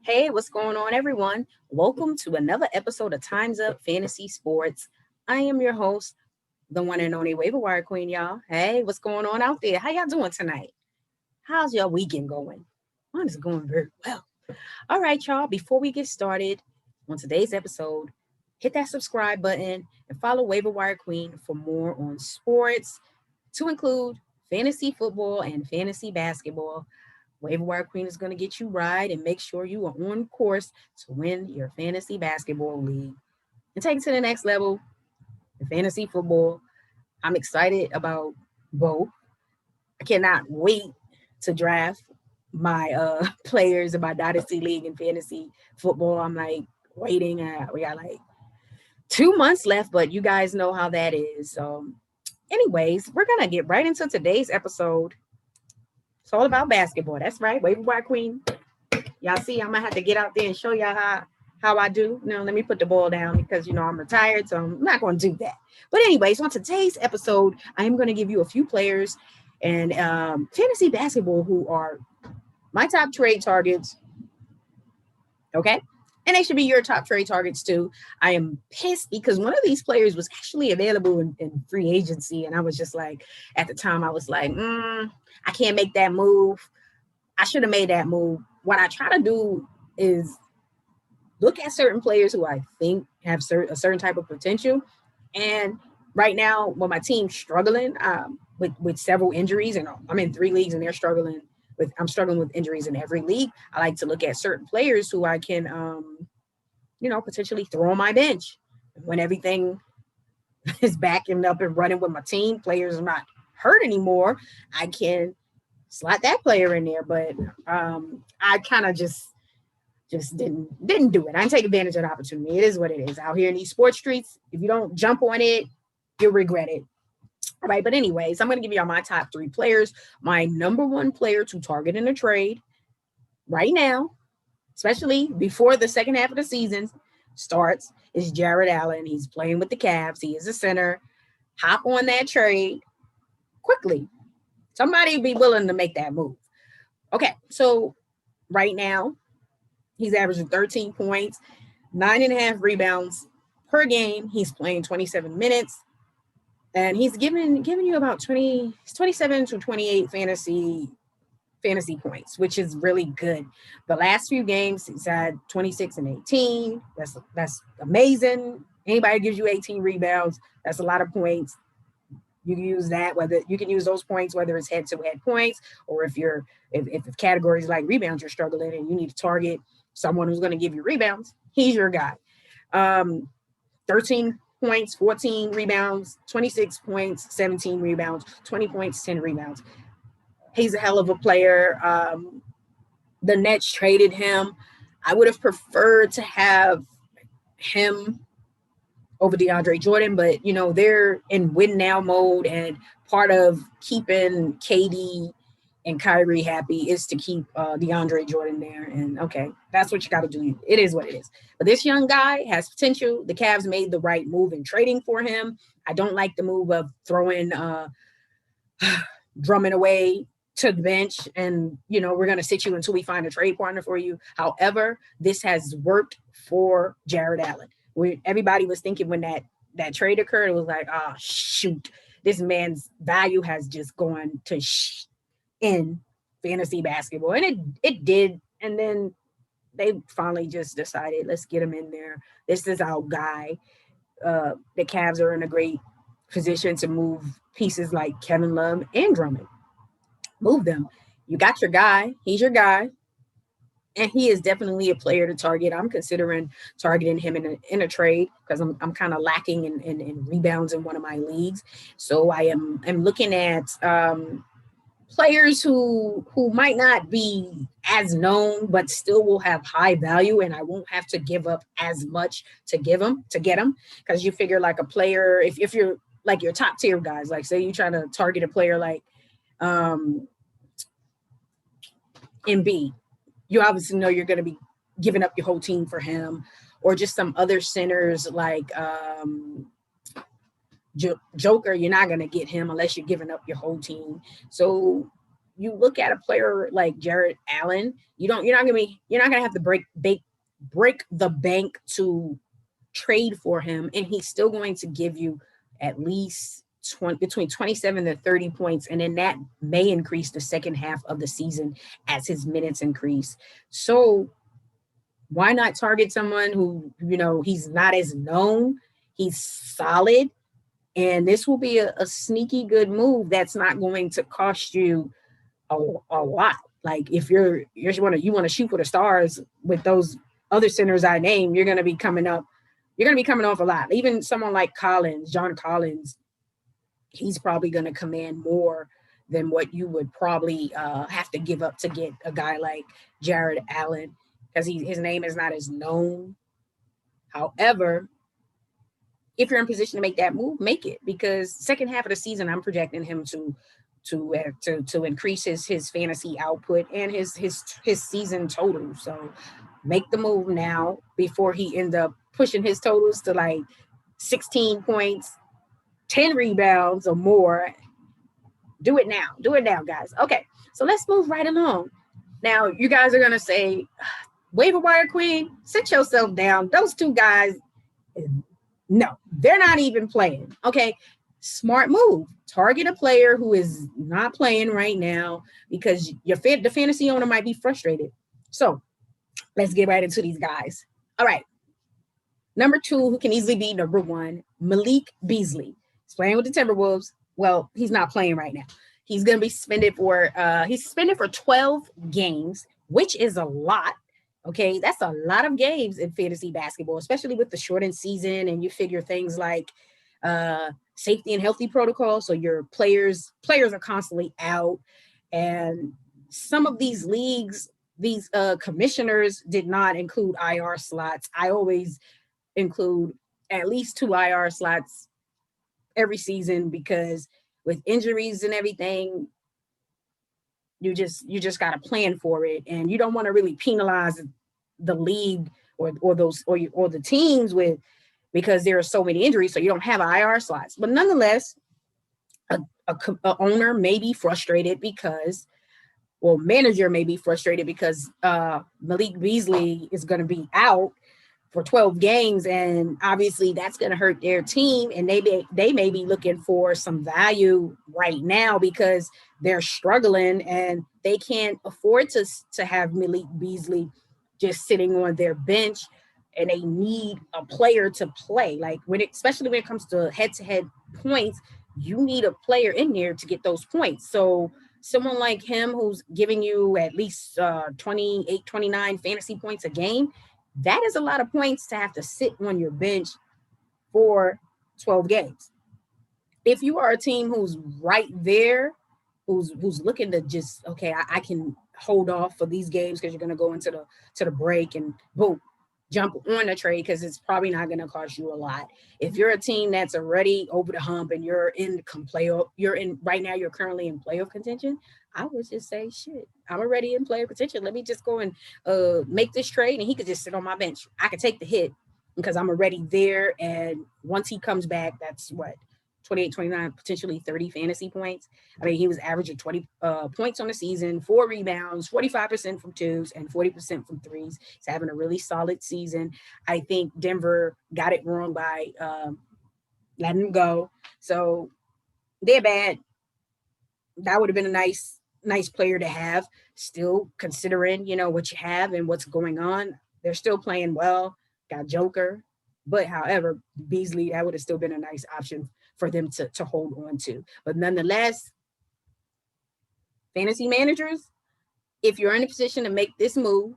Hey, what's going on, everyone? Welcome to another episode of Time's Up Fantasy Sports. I am your host, the one and only Waiver Wire Queen, y'all. Hey, what's going on out there? How y'all doing tonight? How's your weekend going? Mine is going very well. All right, y'all. Before we get started on today's episode, hit that subscribe button and follow Waiver Wire Queen for more on sports, to include fantasy football and fantasy basketball. Waiver Wire Queen is going to get you right and make sure you are on course to win your fantasy basketball league and take it to the next level in fantasy football. I'm excited about both. I cannot wait to draft my players in my dynasty league in fantasy football. I'm like waiting. We got like 2 months left, but you guys know how that is. So, anyways, we're gonna get right into today's episode. It's all about basketball. That's right, Waiver Wire Queen. Y'all see, I'm gonna have to get out there and show y'all how I do. No, let me put the ball down because I'm retired, so I'm not gonna do that. But anyways, on today's episode, I am gonna give you a few players and fantasy basketball who are my top trade targets. Okay. And they should be your top trade targets too. I am pissed because one of these players was actually available in free agency. And I was just like, at the time, I was like, I can't make that move. I should have made that move. What I try to do is look at certain players who I think have a certain type of potential. And right now, when my team's struggling with several injuries, and I'm in 3 leagues and they're struggling I'm struggling with injuries in every league. I like to look at certain players who I can, potentially throw on my bench when everything is backing up and running with my team. Players are not hurt anymore. I can slot that player in there, but I kind of just didn't do it. I didn't take advantage of the opportunity. It is what it is out here in these sports streets. If you don't jump on it, you'll regret it. All right, but anyways, I'm going to give y'all my top 3 players. My number one player to target in a trade right now, especially before the second half of the season starts, is Jarrett Allen. He's playing with the Cavs. He is a center. Hop on that trade quickly. Somebody be willing to make that move. Okay, so right now, he's averaging 13 points, 9.5 rebounds per game. He's playing 27 minutes. And he's giving you about 27 to 28 fantasy points, which is really good. The last few games, he's had 26 and 18. That's amazing. Anybody gives you 18 rebounds, that's a lot of points. You can use that, whether you can use those points, whether it's head-to-head points, or if categories like rebounds you're struggling and you need to target someone who's going to give you rebounds, he's your guy. 13 points, 14 rebounds, 26 points, 17 rebounds, 20 points, 10 rebounds. He's a hell of a player. The Nets traded him. I would have preferred to have him over DeAndre Jordan, but they're in win now mode, and part of keeping KD and Kyrie happy is to keep DeAndre Jordan there. And okay, that's what you got to do. It is what it is. But this young guy has potential. The Cavs made the right move in trading for him. I don't like the move of throwing Drummond away to the bench and, we're going to sit you until we find a trade partner for you. However, this has worked for Jarrett Allen. Everybody was thinking when that trade occurred, it was like, shoot, this man's value has just gone to in fantasy basketball. And it did. And then they finally just decided, let's get him in there. This is our guy. The Cavs are in a great position to move pieces like Kevin Love and Drummond. Move them. You got your guy. He's your guy. And he is definitely a player to target. I'm considering targeting him in a trade because I'm kind of lacking in rebounds in one of my leagues. So I'm looking at players who might not be as known, but still will have high value, and I won't have to give up as much to get them. Because you figure like a player, if you're like your top tier guys, like say you try to target a player like Embiid, you obviously know you're going to be giving up your whole team for him, or just some other centers like Joker. You're not going to get him unless you're giving up your whole team. So you look at a player like Jarrett Allen, you're not gonna have to break the bank to trade for him, and he's still going to give you at least 20, between 27 to 30 points, and then that may increase the second half of the season as his minutes increase. So why not target someone who, he's not as known, he's solid, and this will be a sneaky good move that's not going to cost you a lot. Like if you want to shoot for the stars with those other centers I named, you're going to be coming up. You're going to be coming off a lot. Even someone like John Collins, he's probably going to command more than what you would probably have to give up to get a guy like Jarrett Allen, because his name is not as known. However, if you're in position to make that move, make it, because second half of the season, I'm projecting him to increase his fantasy output and his season total. So make the move now before he ends up pushing his totals to like 16 points, 10 rebounds or more. Do it now. Do it now, guys. Okay, so let's move right along. Now, you guys are going to say, Waiver Wire Queen, sit yourself down. Those two guys, no, they're not even playing. Okay, smart move. Target a player who is not playing right now, because the fantasy owner might be frustrated. So let's get right into these guys. All right. Number 2, who can easily be number 1, Malik Beasley. He's playing with the Timberwolves. Well, he's not playing right now. He's going to be suspended for 12 games, which is a lot. Okay, that's a lot of games in fantasy basketball, especially with the shortened season, and you figure things like safety and healthy protocol. So your players are constantly out, and some of these leagues, these commissioners did not include IR slots. I always include at least 2 IR slots every season, because with injuries and everything, you just got to plan for it, and you don't want to really penalize the league or the teams because there are so many injuries, so you don't have IR slots. But nonetheless, a owner may be frustrated because, well, manager may be frustrated because Malik Beasley is going to be out for 12 games, and obviously that's going to hurt their team, and they may be looking for some value right now because they're struggling and they can't afford to have Malik Beasley just sitting on their bench, and they need a player to play. Like especially when it comes to head-to-head points, you need a player in there to get those points. So someone like him who's giving you at least 28, 29 fantasy points a game, that is a lot of points to have to sit on your bench for 12 games. If you are a team who's right there, who's looking to just, okay, I can hold off for these games because you're going to go into the break and boom, jump on a trade because it's probably not going to cost you a lot. If you're a team that's already over the hump and you're in playoff, right now you're currently in playoff contention, I would just say, shit, I'm already in playoff contention. Let me just go and make this trade, and he could just sit on my bench. I could take the hit because I'm already there, and once he comes back, that's what, 28, 29, potentially 30 fantasy points. I mean, he was averaging 20 points on the season, 4 rebounds, 45% from twos, and 40% from threes. He's having a really solid season. I think Denver got it wrong by letting him go. So they're bad. That would have been a nice player to have, still considering, what you have and what's going on. They're still playing well. Got Joker. But however, Beasley, that would have still been a nice option for them to hold on to. But nonetheless, fantasy managers, if you're in a position to make this move,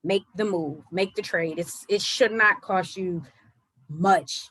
make the trade. It should not cost you much.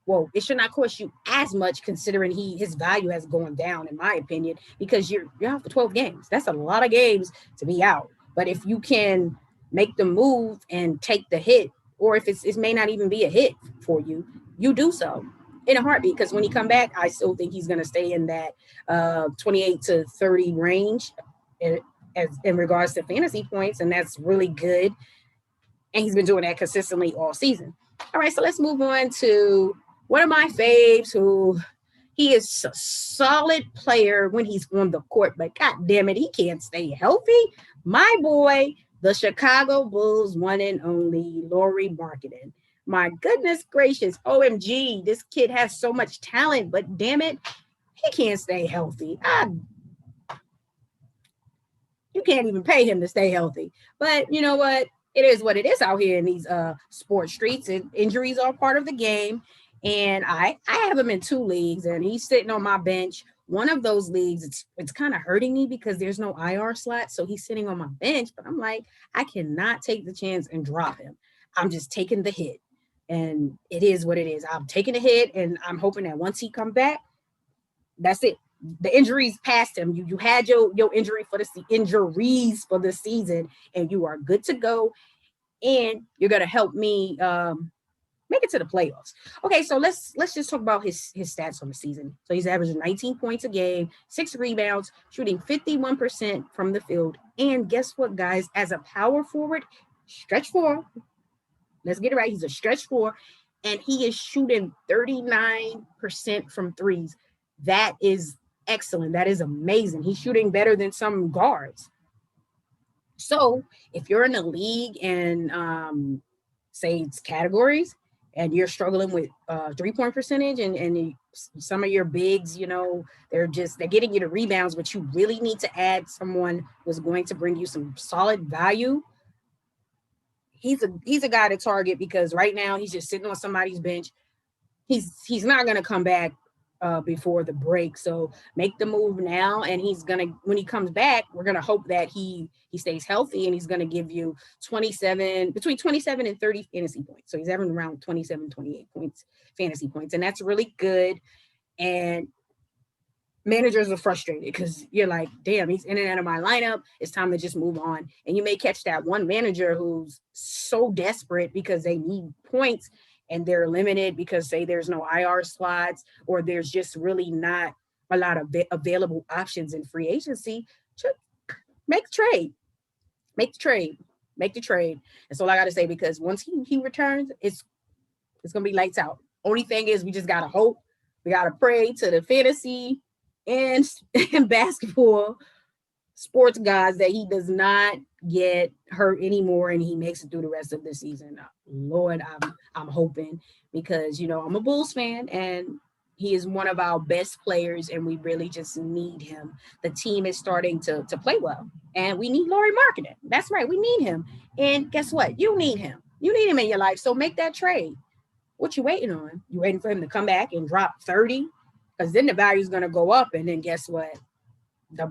Well, it should not cost you as much, considering his value has gone down, in my opinion, because you're out for 12 games. That's a lot of games to be out. But if you can make the move and take the hit, or if it may not even be a hit for you, you do so in a heartbeat, because when he come back, I still think he's going to stay in that 28 to 30 range in regards to fantasy points, and that's really good. And he's been doing that consistently all season. All right, so let's move on to one of my faves, who He is a solid player when he's on the court, but god damn it, he can't stay healthy. My boy, the Chicago Bulls one and only Lauri Markkanen. My goodness gracious, OMG, this kid has so much talent, but damn it, he can't stay healthy. You can't even pay him to stay healthy. But you know what? It is what it is out here in these sports streets. And injuries are part of the game. And I have him in 2 leagues, and he's sitting on my bench. One of those leagues, it's kind of hurting me because there's no IR slot, so he's sitting on my bench. But I'm like, I cannot take the chance and drop him. I'm just taking the hit, and it is what it is. I'm taking a hit, and I'm hoping that once he come back, that's it. The injuries past him. You had your injuries for the season, and you are good to go. And you're gonna help me make it to the playoffs. Okay, so let's just talk about his stats on the season. So he's averaging 19 points a game, 6 rebounds, shooting 51% from the field. And guess what, guys? As a power forward, stretch four. Let's get it right. He's a stretch four, and he is shooting 39% from threes. That is excellent. That is amazing. He's shooting better than some guards. So if you're in a league and say it's categories and you're struggling with 3-point percentage and some of your bigs, they're getting you the rebounds, but you really need to add someone who's going to bring you some solid value. He's a guy to target because right now he's just sitting on somebody's bench. He's not going to come back before the break. So make the move now, and when he comes back, we're gonna hope that he stays healthy, and he's gonna give you between 27 and 30 fantasy points. So he's averaging around 27, 28 points fantasy points, and that's really good. And managers are frustrated because you're like, damn, he's in and out of my lineup. It's time to just move on. And you may catch that one manager who's so desperate because they need points and they're limited because, say, there's no IR slots or there's just really not a lot of available options in free agency. Make the trade. Make the trade. Make the trade. That's all I got to say, because once he returns, it's going to be lights out. Only thing is we just got to hope. We got to pray to the fantasy and basketball sports guys that he does not get hurt anymore and he makes it through the rest of the season. Lord, I'm hoping, because I'm a Bulls fan and he is one of our best players and we really just need him. The team is starting to play well and we need Lauri Markkanen. That's right, we need him. And guess what? You need him. You need him in your life. So make that trade. What you waiting on? You waiting for him to come back and drop 30? Because then the value is going to go up. And then guess what? The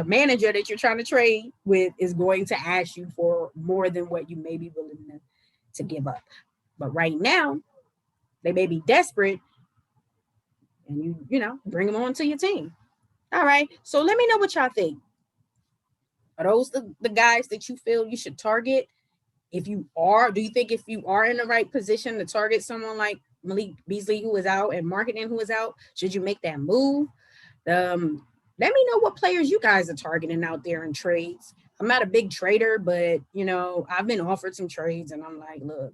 manager that you're trying to trade with is going to ask you for more than what you may be willing to give up. But right now, they may be desperate and you bring them on to your team. All right. So let me know what y'all think. Are those the guys that you feel you should target? Do you think if you are in the right position to target someone like Malik Beasley, who is out, and Markkanen, who is out, should you make that move? Let me know what players you guys are targeting out there in trades. I'm not a big trader, but I've been offered some trades and I'm like, look,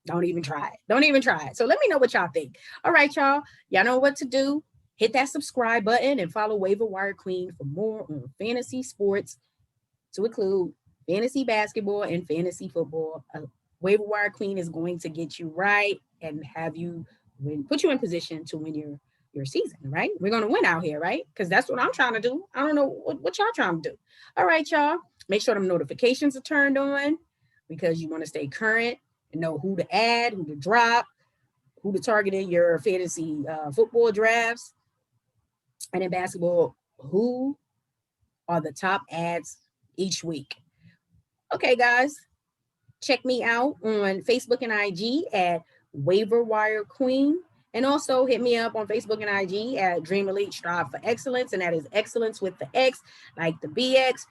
don't even try it. Don't even try it. So let me know what y'all think. All right, y'all. Y'all know what to do. Hit that subscribe button and follow Waiver Wire Queen for more on fantasy sports, to include fantasy basketball and fantasy football. Waiver Wire Queen is going to get you right and put you in position to win your season, right? We're going to win out here, right? Because that's what I'm trying to do. I don't know what y'all trying to do. All right, y'all. Make sure them notifications are turned on because you want to stay current and know who to add, who to drop, who to target in your fantasy football drafts. And in basketball, who are the top ads each week. Okay, guys. Check me out on Facebook and IG at Waiver Wire Queen. And also hit me up on Facebook and IG at Dream Elite Strive for Excellence. And that is excellence with the X, like the BX.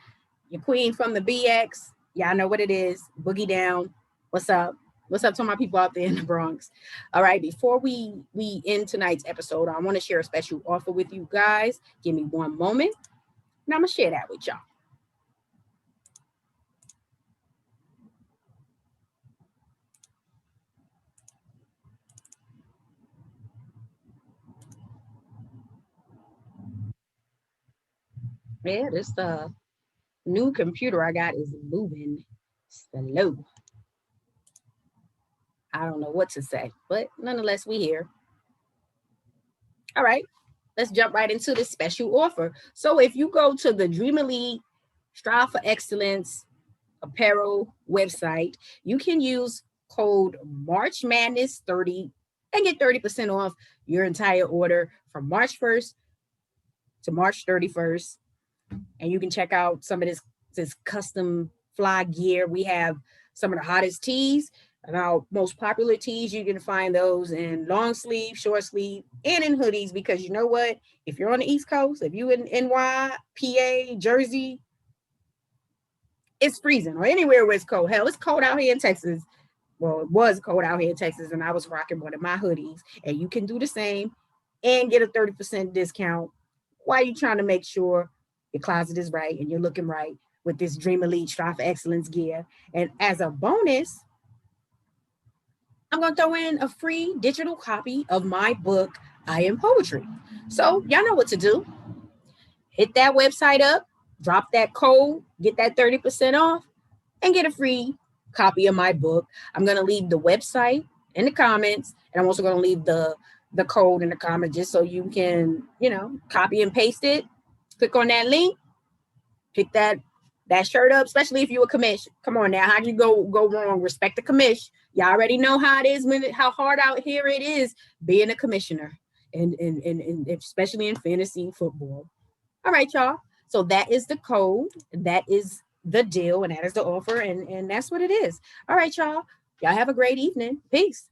Your queen from the BX. Y'all know what it is. Boogie down. What's up? What's up to my people out there in the Bronx? All right, before we end tonight's episode, I want to share a special offer with you guys. Give me one moment, and I'm going to share that with y'all. Yeah, this new computer I got is moving slow. I don't know what to say, but nonetheless, we here. All right, let's jump right into this special offer. So if you go to the Dream Elite Strive for Excellence apparel website, you can use code March Madness 30 and get 30% off your entire order from March 1st to March 31st. And you can check out some of this custom fly gear. We have some of the hottest tees and our most popular tees. You can find those in long sleeve, short sleeve, and in hoodies. Because you know what? If you're on the East Coast, if you in NY, PA, Jersey, it's freezing, or anywhere where it's cold. Hell, it's cold out here in Texas. Well, it was cold out here in Texas, and I was rocking one of my hoodies. And you can do the same and get a 30% discount while you're trying to make sure your closet is right and you're looking right with this Dream Elite Strive for Excellence gear. And as a bonus, I'm going to throw in a free digital copy of my book, I Am Poetry. So, y'all know what to do. Hit that website up, drop that code, get that 30% off, and get a free copy of my book. I'm going to leave the website in the comments, and I'm also going to leave the code in the comments just so you can, copy and paste it. Click on that link, pick that shirt up, especially if you're a commission. Come on now, how do you go wrong? Respect the commission. Y'all already know how it is how hard out here it is being a commissioner, and especially in fantasy football. All right, y'all. So that is the code. That is the deal, and that is the offer, and that's what it is. All right, y'all. Y'all have a great evening. Peace.